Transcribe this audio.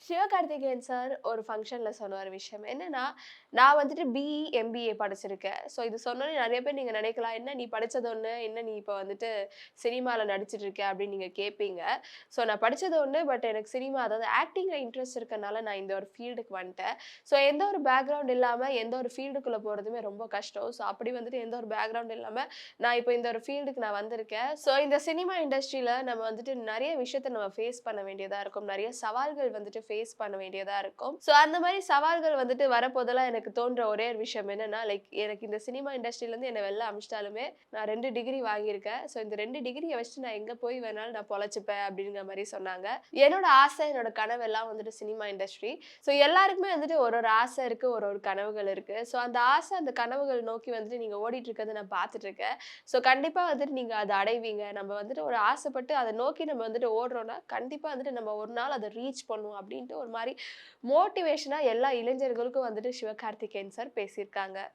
Sivakarthikeyan sir ஒரு ஃபங்ஷன்ல சொன்ன ஒரு விஷயம் என்னன்னா, நான் வந்துட்டு பிஇ, எம்பிஏ படிச்சிருக்கேன். ஸோ இது சொன்னோனே நெறைய பேர் நீங்க நினைக்கலாம், "என்ன நீ படிச்சது ஒண்ணு, என்ன நீ இப்ப வந்துட்டு சினிமால நடிச்சிட்டு இருக்க?" அப்படின்னு நீங்க கேட்பீங்க. ஸோ நான் படிச்சது ஒண்ணு, பட் எனக்கு சினிமா அதாவது ஆக்டிங்ல இன்ட்ரெஸ்ட் இருக்கனால நான் இந்த ஒரு ஃபீல்டுக்கு வந்துட்டேன். ஸோ எந்த ஒரு பேக்ரவுண்ட் இல்லாம எந்த ஒரு ஃபீல்டுக்குள்ள போறதுமே ரொம்ப கஷ்டம். ஸோ அப்படி வந்துட்டு எந்த ஒரு பேக்ரவுண்ட் இல்லாம நான் இப்போ இந்த ஒரு ஃபீல்டுக்கு நான் வந்திருக்கேன். ஸோ இந்த சினிமா இண்டஸ்ட்ரியில நம்ம வந்துட்டு நெறைய விஷயத்த நம்ம ஃபேஸ் பண்ண வேண்டியதா இருக்கும். நெறைய சவால்கள் வந்துட்டு ஃபேஸ் பண்ண வேண்டியதா இருக்கும். ஸோ அந்த மாரி சவால்கள் வந்துட்டு வரப்போதெல்லாம் எனக்கு தோன்ற ஒரே ஒரு விஷயம் என்னன்னா, லைக் எனக்கு இந்த சினிமா இண்டஸ்ட்ரிலருந்து என்ன வெளில அனுப்பிச்சுட்டாலுமே, நான் 2 டிகிரி வாங்கியிருக்கேன். ஸோ இந்த 2 டிகிரிய வச்சுட்டு நான் எங்க போய் வேணாலும் நான் பொழச்சுப்பேன் அப்படிங்கிற மாரி சொன்னாங்க. என்னோட ஆசை, என்னோட கனவெல்லாம் வந்துட்டு சினிமா இண்டஸ்ட்ரி. ஸோ எல்லாருக்குமே வந்துட்டு ஒரு ஒரு ஆசை இருக்கு, ஒரு ஒரு கனவுகள் இருக்கு. ஸோ அந்த ஆசை, அந்த கனவுகள் நோக்கி வந்துட்டு நீங்க ஓடிட்டு இருக்கிறத நான் பார்த்துட்டு இருக்கேன். ஸோ கண்டிப்பா வந்துட்டு நீங்க அத அடைவீங்க. நம்ம வந்துட்டு ஒரு ஆசைப்பட்டு அத நோக்கி நம்ம வந்துட்டு ஓடுறோம்னா, கண்டிப்பா வந்துட்டு நம்ம ஒரு நாள் அத ரீச் பண்ணுவோம் அப்டின்ட்டு ஒரு மாரி மோட்டிவேஷனா எல்லா இளைஞர்களுக்கும் வந்துட்டு சிவகார்த்திகேயன் சார் பேசியிருக்காங்க.